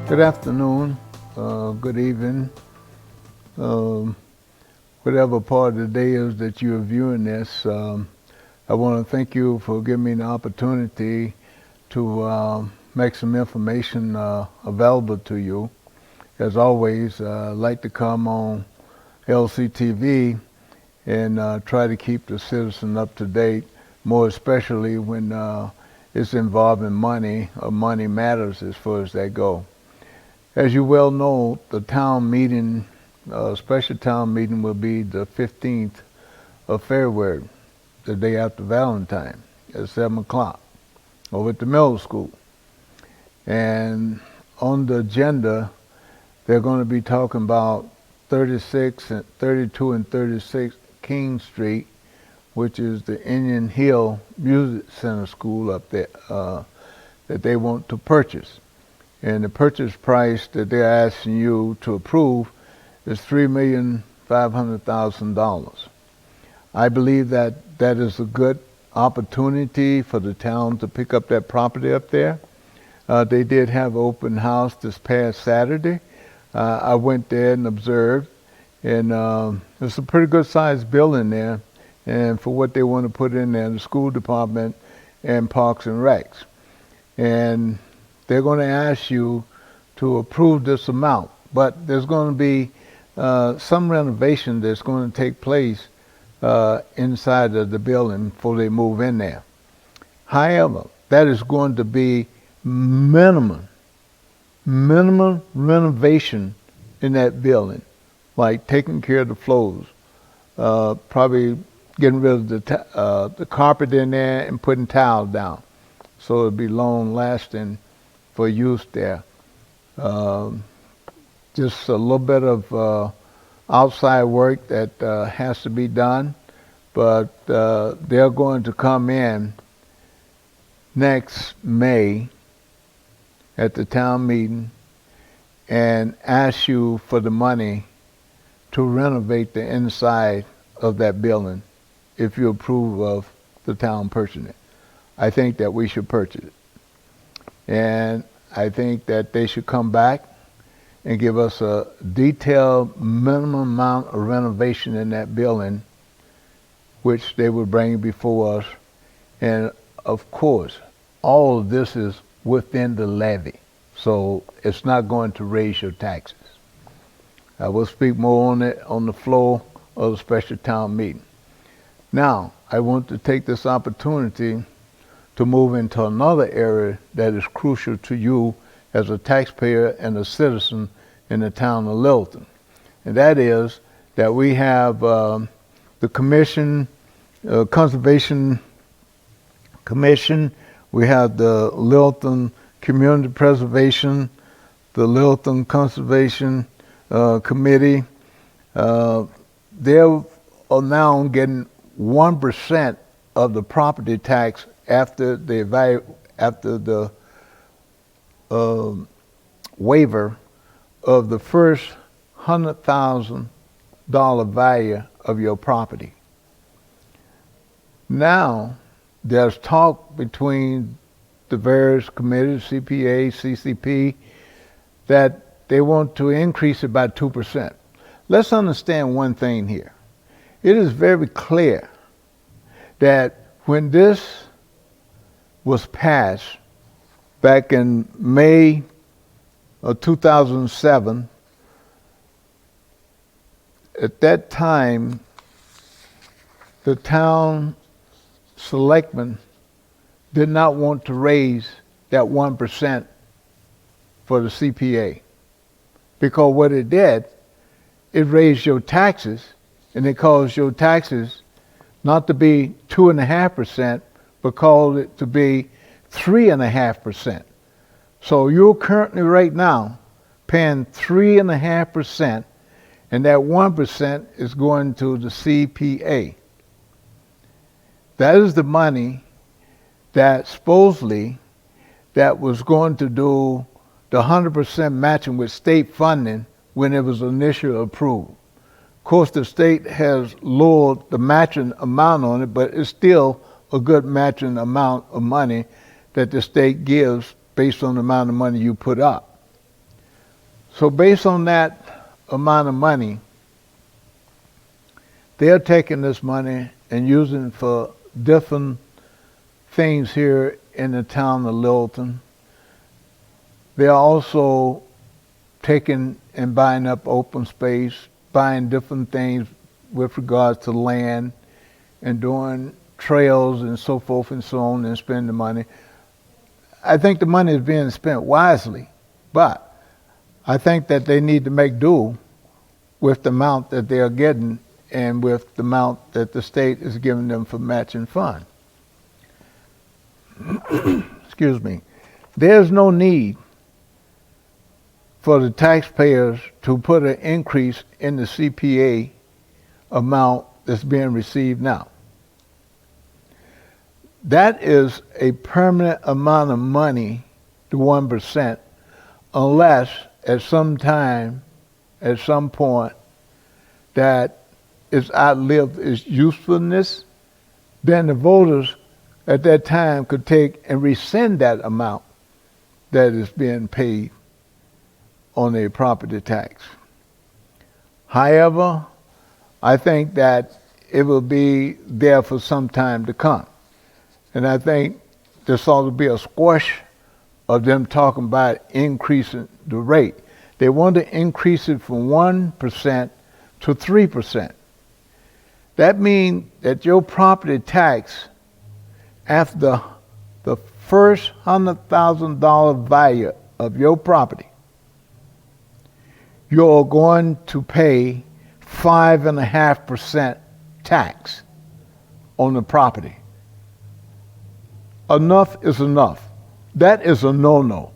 Good afternoon, good evening, um, whatever part of the day is that you're viewing this. I want to thank you for giving me the opportunity to make some information available to you. As always, I like to come on LCTV and try to keep the citizen up to date, more especially when it's involving money or money matters as far as that go. As you well know, the town meeting, special town meeting will be the 15th of February, the day after Valentine, at 7 o'clock over at the middle school. And on the agenda, they're going to be talking about 36 and 32 and 36 King Street, which is the Indian Hill Music Center school up there that they want to purchase. And the purchase price that they're asking you to approve is $3,500,000. I believe that that is a good opportunity for the town to pick up that property up there. They did have an open house this past Saturday. I went there and observed, and it's a pretty good sized building there. And for what they want to put in there, the school department and Parks and Recs. And they're going to ask you to approve this amount, but there's going to be some renovation that's going to take place inside of the building before they move in there. However, that is going to be minimum renovation in that building, like taking care of the floors, probably getting rid of the carpet in there and putting tiles down, so it'll be long lasting for use there. Just a little bit of outside work that has to be done, but they're going to come in next May at the town meeting and ask you for the money to renovate the inside of that building if you approve of the town purchasing it. I think that we should purchase it. And I think that they should come back and give us a detailed minimum amount of renovation in that building, which they would bring before us. And of course, all of this is within the levy, so it's not going to raise your taxes. I will speak more on it on the floor of the special town meeting. Now, I want to take this opportunity to move into another area that is crucial to you as a taxpayer and a citizen in the town of Littleton. And that is that we have the commission, Conservation Commission, we have the Littleton Community Preservation, the Littleton Conservation Committee. They are now getting 1% of the property tax after the waiver of the first $100,000 value of your property. Now, there's talk between the various committees, CPA, CCP, that they want to increase it by 2%. Let's understand one thing here. It is very clear that when this was passed back in May of 2007, at that time, the town selectmen did not want to raise that 1% for the CPA, because what it did, it raised your taxes, and it caused your taxes not to be 2.5%, but caused it to be 3.5%. So you're currently right now paying 3.5%, and that 1% is going to the CPA. That is the money that supposedly that was going to do the 100% matching with state funding when it was initially approved. Of course, the state has lowered the matching amount on it, but it's still a good matching amount of money that the state gives based on the amount of money you put up. So based on that amount of money, they're taking this money and using it for different things here in the town of Littleton. They're also taking and buying up open space, buying different things with regards to land and doing trails and so forth and so on and spending the money. I think the money is being spent wisely, but I think that they need to make do with the amount that they are getting and with the amount that the state is giving them for matching fund. Excuse me. There's no need for the taxpayers to put an increase in the CPA amount that's being received now. That is a permanent amount of money, the 1%, unless at some time, at some point, that it's outlived its usefulness, then the voters at that time could take and rescind that amount that is being paid on a property tax. However, I think that it will be there for some time to come. And I think there ought to be a squash of them talking about increasing the rate. They want to increase it from 1% to 3%. That means that your property tax, after the first $100,000 value of your property, you're going to pay 5.5% tax on the property. Enough is enough. That is a no-no.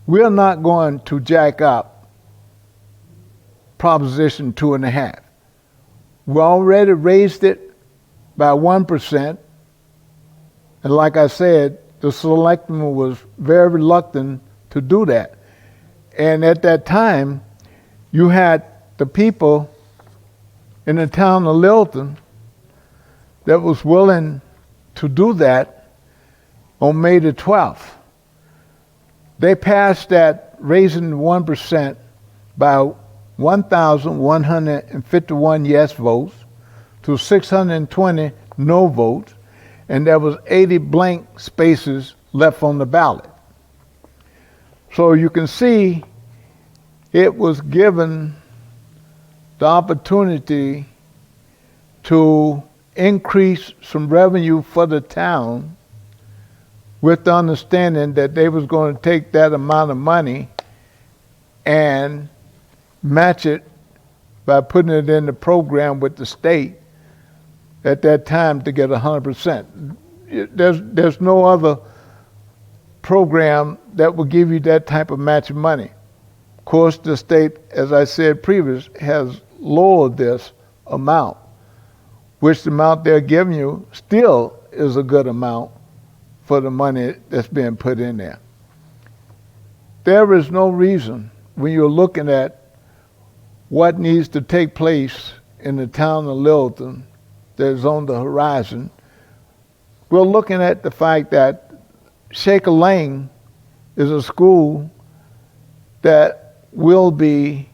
We're not going to jack up Proposition 2.5. We already raised it by 1%, and like I said, the selectman was very reluctant to do that. And at that time, you had the people in the town of Littleton that was willing to do that on May the 12th. They passed that raising 1% by 1,151 yes votes to 620 no votes, and there was 80 blank spaces left on the ballot. So you can see it was given the opportunity to increase some revenue for the town with the understanding that they was going to take that amount of money and match it by putting it in the program with the state at that time to get 100%. There's no other program that will give you that type of matching money. Of course, the state, as I said previous, has lowered this amount, which the amount they're giving you still is a good amount for the money that's being put in there. There is no reason when you're looking at what needs to take place in the town of Littleton that is on the horizon. We're looking at the fact that Shaker Lane is a school that will be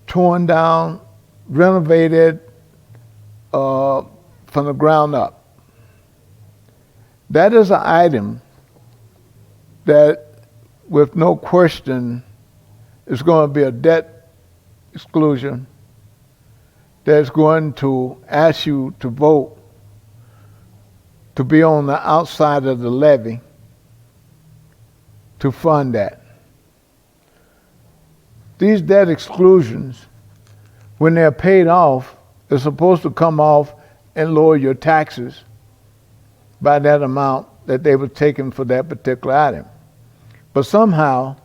torn down, renovated from the ground up. That is an item that, with no question, is going to be a debt exclusion that's going to ask you to vote to be on the outside of the levy to fund that. These debt exclusions, when they're paid off, are supposed to come off and lower your taxes by that amount that they were taking for that particular item. But somehow,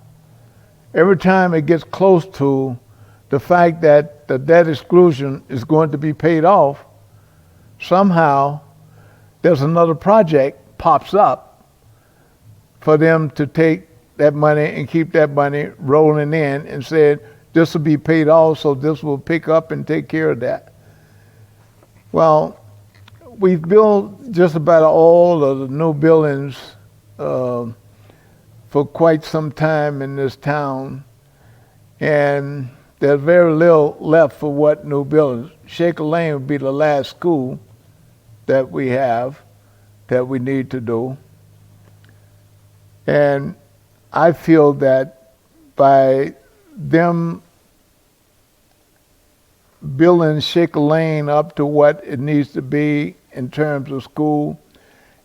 every time it gets close to the fact that the debt exclusion is going to be paid off, somehow there's another project pops up for them to take that money and keep that money rolling in and said, this will be paid off, so this will pick up and take care of that. Well, we've built just about all of the new buildings for quite some time in this town, and there's very little left for what new buildings. Shaker Lane would be the last school that we have that we need to do. And I feel that by them building Shaker Lane up to what it needs to be in terms of school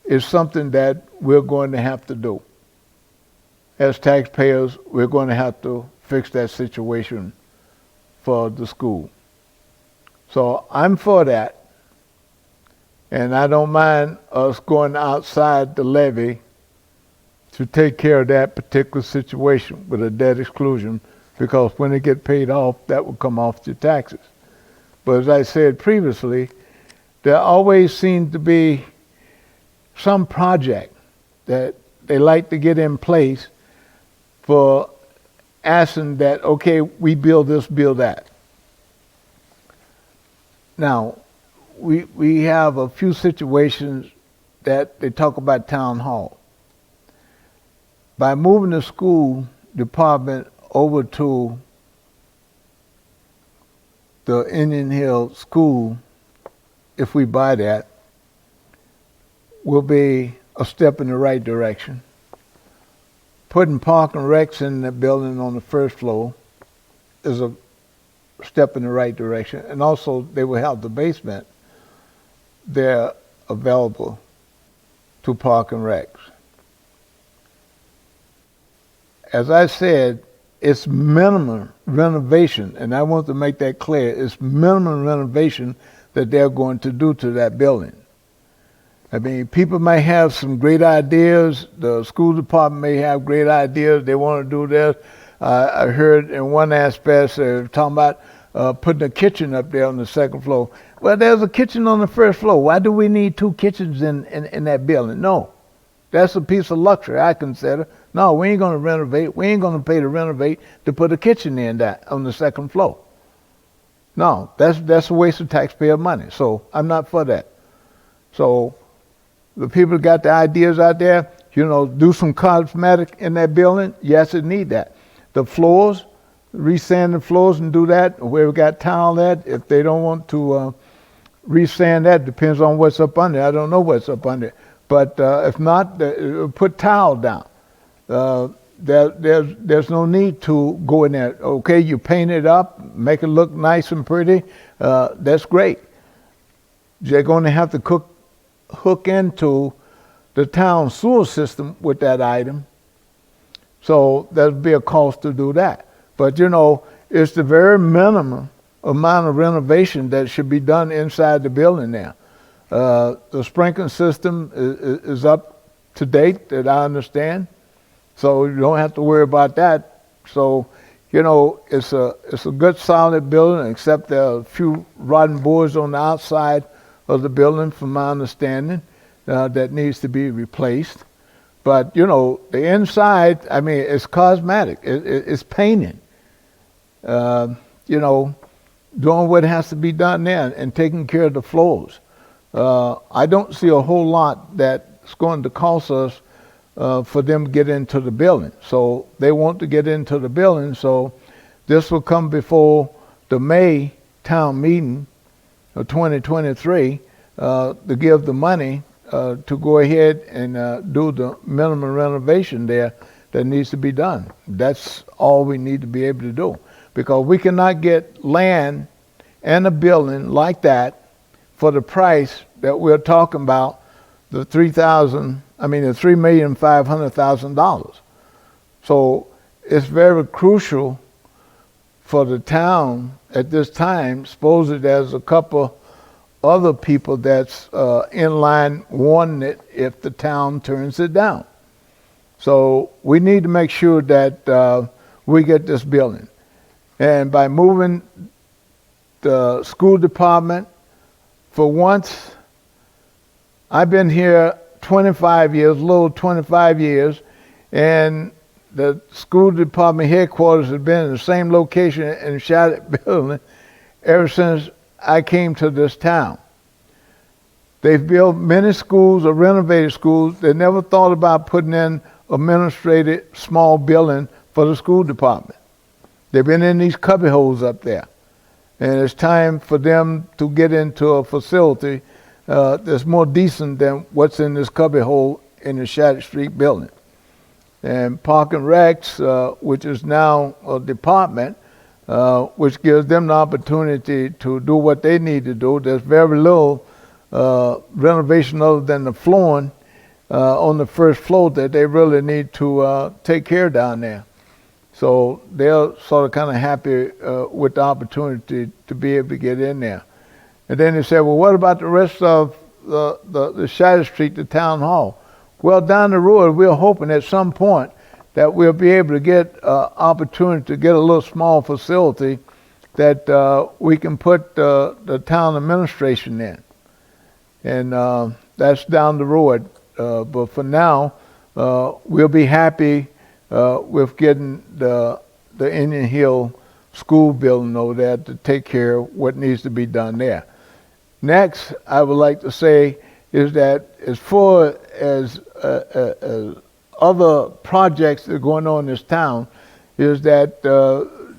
is something that we're going to have to do. As taxpayers, we're going to have to fix that situation for the school. So I'm for that. And I don't mind us going outside the levy to take care of that particular situation with a debt exclusion, because when it get paid off, that will come off your taxes. But as I said previously, there always seems to be some project that they like to get in place for asking that, okay, we build this, build that. Now, we have a few situations that they talk about town hall. By moving the school department over to the Indian Hill School, if we buy that, will be a step in the right direction. Putting Park and Recs in the building on the first floor is a step in the right direction. And also they will have the basement there available to Park and Recs. As I said, it's minimum renovation, and I want to make that clear. It's minimum renovation that they're going to do to that building. I mean, people may have some great ideas. The school department may have great ideas. They want to do this. I heard in one aspect, they're talking about putting a kitchen up there on the second floor. Well, there's a kitchen on the first floor. Why do we need two kitchens in that building? No. That's a piece of luxury, I consider. No, we ain't going to renovate. We ain't going to pay to renovate to put a kitchen in that on the second floor. No, that's a waste of taxpayer money. So I'm not for that. So the people that got the ideas out there, do some cosmetic in that building. Yes, it need that. The floors, resand the floors and do that. Where we got tile at, if they don't want to resand that, depends on what's up under. I don't know what's up under. But if not, put tile down. There's no need to go in there. Okay, you paint it up, make it look nice and pretty. That's great. They're going to have to hook into the town sewer system with that item. So there'll be a cost to do that. But it's the very minimum amount of renovation that should be done inside the building there. The sprinkling system is up to date, that I understand. So you don't have to worry about that. So, it's a good solid building, except there are a few rotten boards on the outside of the building, from my understanding, that needs to be replaced. But, the inside, it's cosmetic. It's painting. Doing what has to be done there and taking care of the floors. I don't see a whole lot that's going to cost us for them to get into the building. So they want to get into the building, so this will come before the May town meeting of 2023 to give the money to go ahead and do the minimum renovation there that needs to be done. That's all we need to be able to do, because we cannot get land and a building like that for the price that we're talking about, the $3,500,000. So it's very crucial for the town at this time. Supposedly there's a couple other people that's in line wanting it if the town turns it down. So we need to make sure that we get this building. And by moving the school department, for once, I've been here 25 years, a little 25 years, and the school department headquarters has been in the same location in Shattuck building ever since I came to this town. They've built many schools or renovated schools. They never thought about putting in administrative small building for the school department. They've been in these cubby holes up there. And it's time for them to get into a facility that's more decent than what's in this cubby hole in the Shattuck Street building. And Park and Recs, which is now a department, which gives them the opportunity to do what they need to do. There's very little renovation other than the flooring on the first floor that they really need to take care of down there. So they're sort of kind of happy with the opportunity to be able to get in there. And then they said, well, what about the rest of the Shattuck Street, the town hall? Well, down the road, we're hoping at some point that we'll be able to get opportunity to get a little small facility that we can put the town administration in. And that's down the road. But for now, we'll be happy with getting the Indian Hill school building over there to take care of what needs to be done there. Next, I would like to say is that as far as other projects that are going on in this town, is that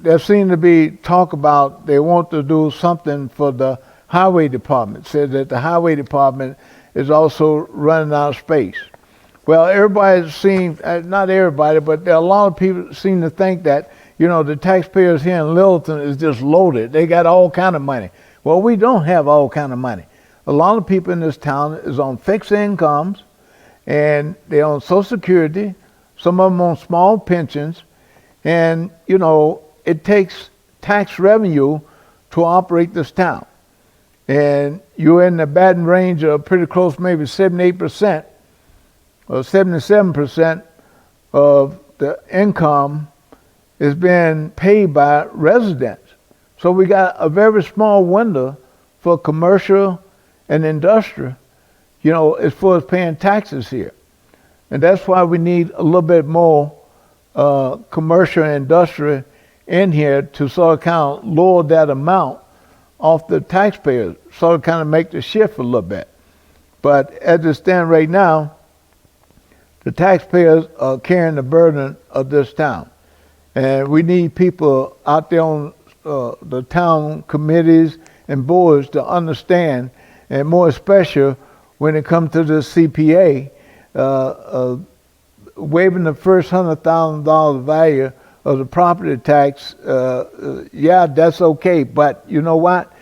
there seems to be talk about they want to do something for the highway department. Said that the highway department is also running out of space. Well, everybody seems, not everybody, but there are a lot of people seem to think that, you know, the taxpayers here in Littleton is just loaded. They got all kind of money. Well, we don't have all kind of money. A lot of people in this town is on fixed incomes, and they're on Social Security, some of them on small pensions, and, you know, it takes tax revenue to operate this town. And you're in the batting range of pretty close, maybe 78% or 77% of the income is being paid by residents. So we got a very small window for commercial and industrial, you know, as far as paying taxes here. And that's why we need a little bit more commercial and industrial in here to sort of kind of lower that amount off the taxpayers, sort of kind of make the shift a little bit. But as it stands right now, the taxpayers are carrying the burden of this town. And we need people out there on the town committees and boards to understand, and more especially when it comes to the CPA, waiving the first $100,000 value of the property tax, yeah, that's okay. But you know what?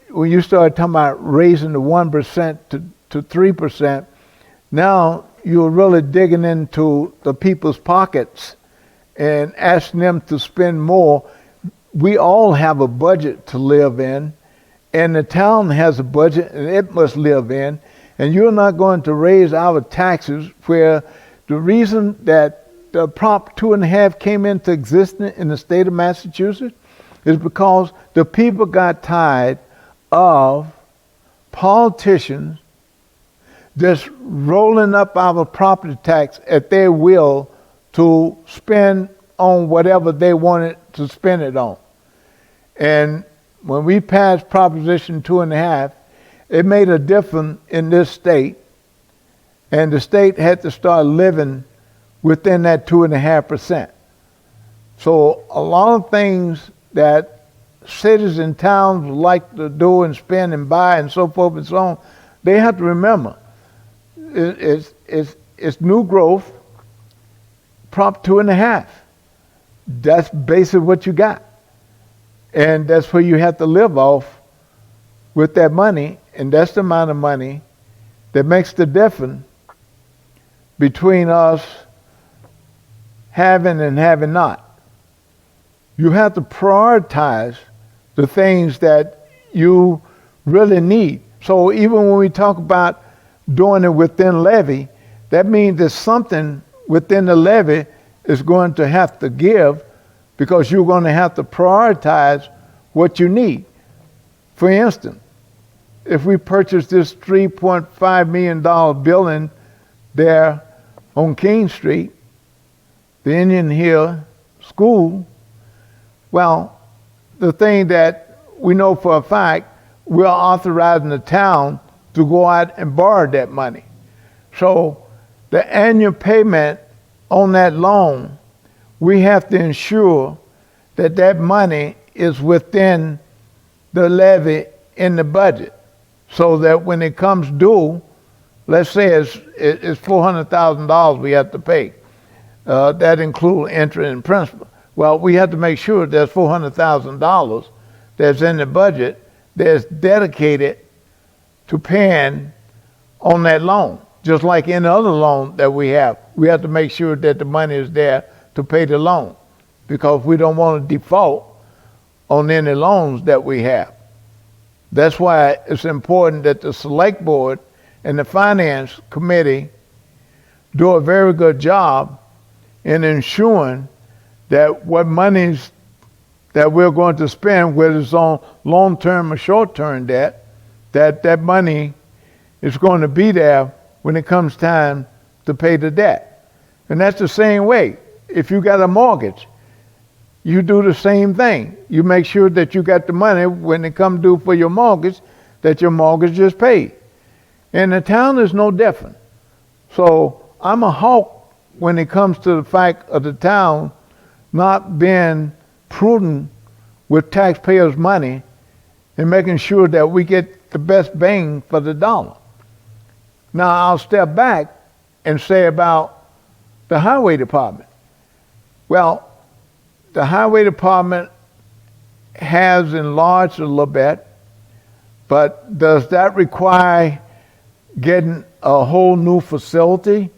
When you start talking about raising the 1% to 3%, now you're really digging into the people's pockets and asking them to spend more. We all have a budget to live in, and the town has a budget and it must live in, and you're not going to raise our taxes where the reason that the Prop 2.5 came into existence in the state of Massachusetts is because the people got tired of politicians just rolling up our property tax at their will to spend on whatever they wanted to spend it on. And when we passed Proposition 2.5, it made a difference in this state, and the state had to start living within that 2.5%. So a lot of things that cities and towns like to do and spend and buy and so forth and so on, they have to remember it's new growth, Prop 2.5. That's basically what you got. And that's where you have to live off with that money, and that's the amount of money that makes the difference between us having and having not. You have to prioritize the things that you really need. So even when we talk about doing it within levy, that means that something within the levy is going to have to give, because you're going to have to prioritize what you need. For instance, if we purchase this $3.5 million building there on King Street, the Indian Hill School, well, the thing that we know for a fact, we're authorizing the town to go out and borrow that money. So the annual payment on that loan, we have to ensure that money is within the levy in the budget, so that when it comes due, let's say it's $400,000 we have to pay. That includes interest and principal. Well, we have to make sure there's $400,000 that's in the budget that's dedicated to paying on that loan. Just like any other loan that we have to make sure that the money is there to pay the loan, because we don't want to default on any loans that we have. That's why it's important that the select board and the finance committee do a very good job in ensuring that what monies that we're going to spend, whether it's on long-term or short-term debt, that money is going to be there when it comes time to pay the debt. And that's the same way. If you got a mortgage, you do the same thing. You make sure that you got the money when it comes due for your mortgage, that your mortgage is paid. And the town is no different. So I'm a hawk when it comes to the fact of the town not being prudent with taxpayers' money and making sure that we get the best bang for the dollar. Now I'll step back and say about the highway department. Well, the highway department has enlarged a little bit, but does that require getting a whole new facility?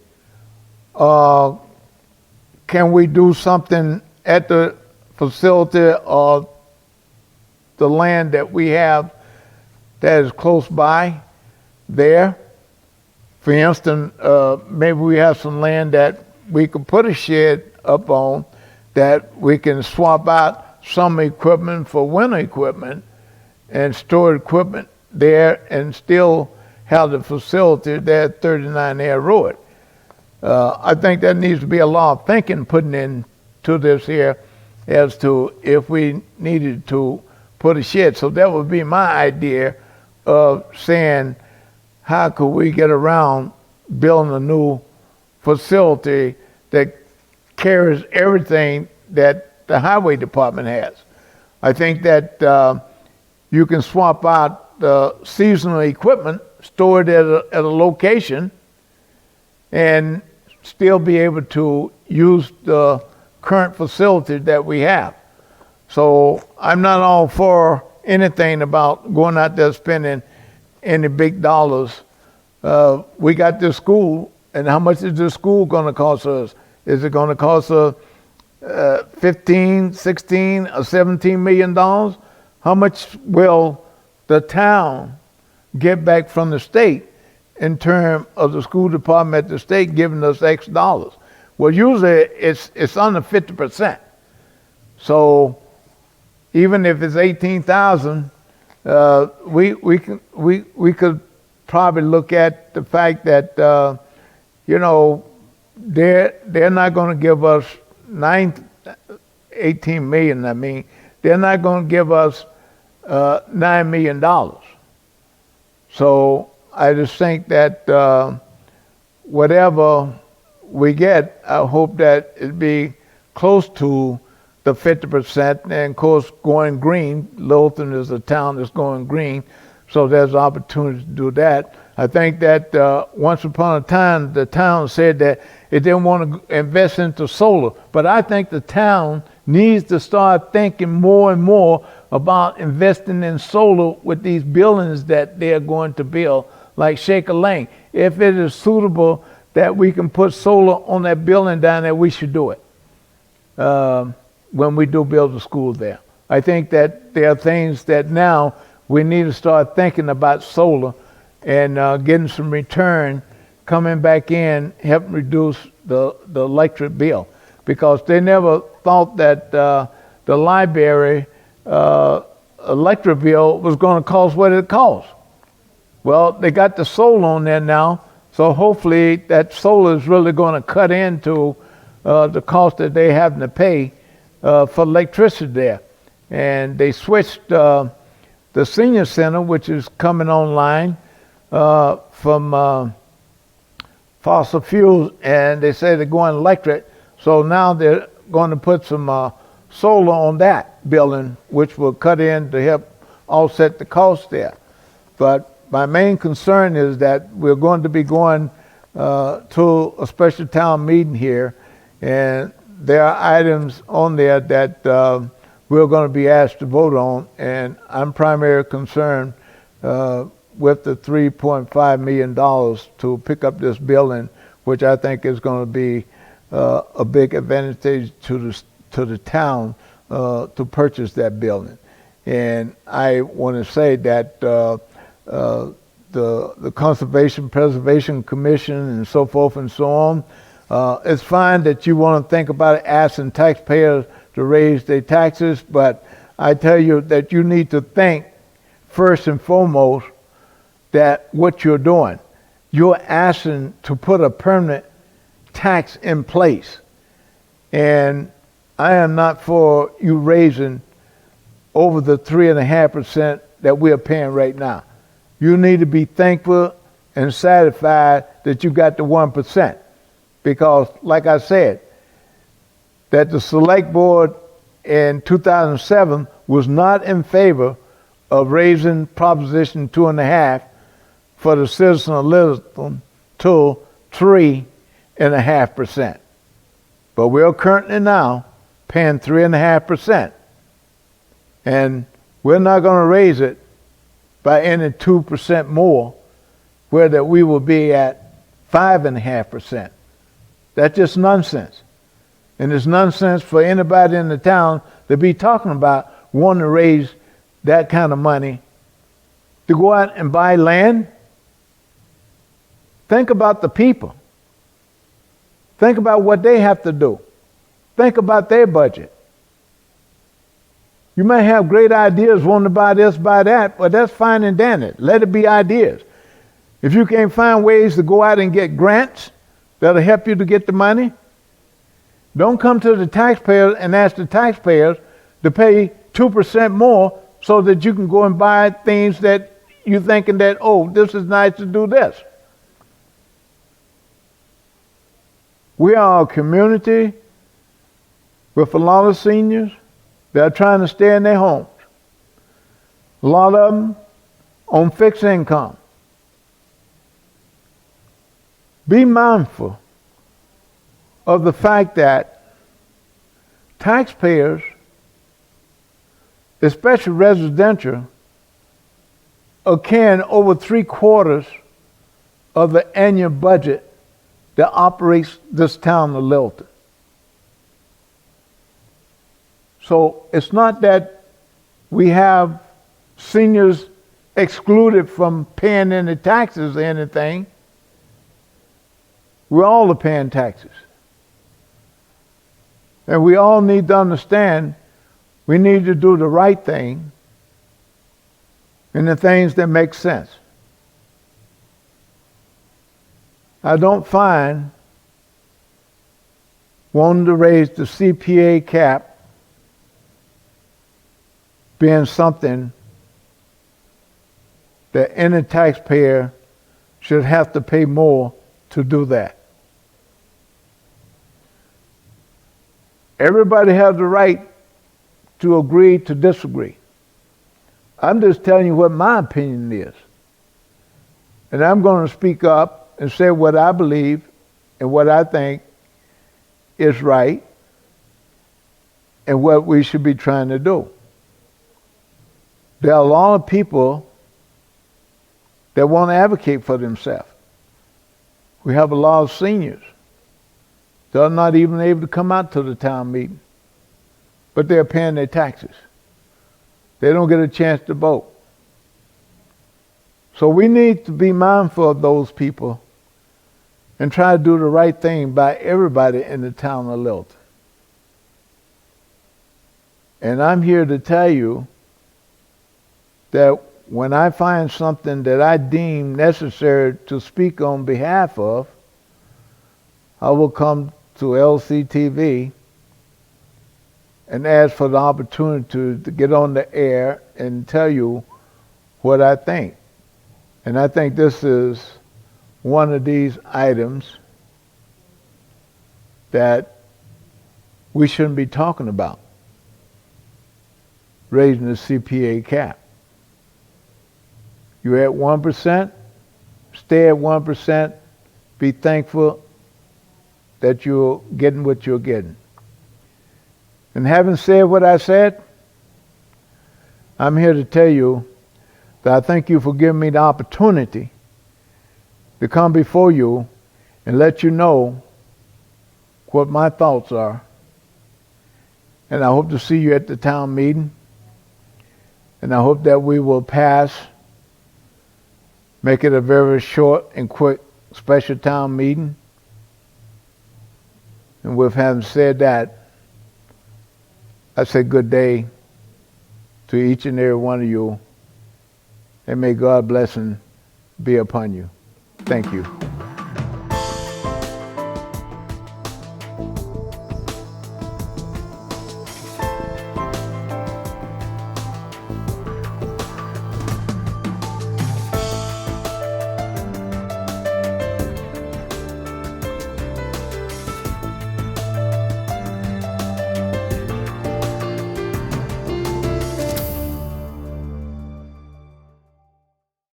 Can we do something at the facility or the land that we have that is close by there? For instance, maybe we have some land that we could put a shed up on, that we can swap out some equipment for winter equipment and store equipment there and still have the facility there at 39 Air Road. I think there needs to be a lot of thinking putting into this here as to if we needed to put a shed. So that would be my idea of saying, how could we get around building a new facility that carries everything that the highway department has? I think that you can swap out the seasonal equipment, store it at a location, and still be able to use the current facility that we have. So I'm not all for anything about going out there spending any big dollars. We got this school, and how much is this school going to cost us? Is it going to cost us 15, 16, or 17 million dollars? How much will the town get back from the state in terms of the school department at the state giving us X dollars? Well, usually it's under 50%. So even if it's 18,000, we could probably look at the fact that they're not going to give us 18 million. I mean, they're not going to give us $9 million. So I just think that whatever we get, I hope that it be close to the 50%. And of course, going green, Littleton is a town that's going green, so there's opportunity to do that. I think that once upon a time, the town said that it didn't want to invest into solar, but I think the town needs to start thinking more and more about investing in solar with these buildings that they're going to build, like Shaker Lane. If it is suitable that we can put solar on that building down there, we should do it when we do build a school there. I think that there are things that now we need to start thinking about solar and getting some return coming back in, help reduce the electric bill. Because they never thought that the library electric bill was going to cost what it costs. Well, they got the solar on there now, so hopefully that solar is really going to cut into the cost that they having to pay for electricity there. And they switched the senior center, which is coming online from fossil fuels, and they say they're going electric. So now they're going to put some solar on that building, which will cut in to help offset the cost there. But my main concern is that we're going to be going to a special town meeting here, and there are items on there that we're going to be asked to vote on, and I'm primarily concerned with the $3.5 million to pick up this building, which I think is going to be a big advantage to the town to purchase that building. And I want to say that the Conservation Preservation Commission and so forth and so on, it's fine that you want to think about asking taxpayers to raise their taxes, but I tell you that you need to think first and foremost that what you're doing, you're asking to put a permanent tax in place. And I am not for you raising over the 3.5% that we're paying right now. You need to be thankful and satisfied that you got the 1%. Because, like I said, that the select board in 2007 was not in favor of raising Proposition 2.5 for the citizen of Littleton to 3.5%. But we're currently now paying 3.5%. And we're not going to raise it by any 2% more, where that we will be at 5.5%. That's just nonsense. And it's nonsense for anybody in the town to be talking about wanting to raise that kind of money to go out and buy land. Think about the people. Think about what they have to do. Think about their budget. You may have great ideas wanting to buy this, buy that, but that's fine and dandy. Let it be ideas. If you can't find ways to go out and get grants that'll help you to get the money, don't come to the taxpayers and ask the taxpayers to pay 2% more so that you can go and buy things that you're thinking that, oh, this is nice to do this. We are a community with a lot of seniors that are trying to stay in their homes. A lot of them on fixed income. Be mindful of the fact that taxpayers, especially residential, are carrying over 3/4 of the annual budget that operates this town of Littleton. So it's not that we have seniors excluded from paying any taxes or anything. We all are paying taxes. And we all need to understand we need to do the right thing and the things that make sense. I don't find wanting to raise the CPA cap being something that any taxpayer should have to pay more to do that. Everybody has the right to agree to disagree. I'm just telling you what my opinion is. And I'm going to speak up and say what I believe and what I think is right and what we should be trying to do. There are a lot of people that want to advocate for themselves. We have a lot of seniors that are not even able to come out to the town meeting, but they're paying their taxes. They don't get a chance to vote. So we need to be mindful of those people and try to do the right thing by everybody in the town of Littleton. And I'm here to tell you that when I find something that I deem necessary to speak on behalf of, I will come to LCTV and ask for the opportunity to get on the air and tell you what I think. And I think this is one of these items that we shouldn't be talking about. raising the CPA cap. You're at 1%, stay at 1%, be thankful that you're getting what you're getting. And having said what I said, I'm here to tell you that I thank you for giving me the opportunity to come before you and let you know what my thoughts are. And I hope to see you at the town meeting. And I hope that we will pass, make it a very short and quick special town meeting. And with having said that, I say good day to each and every one of you. And may God's blessing be upon you. Thank you.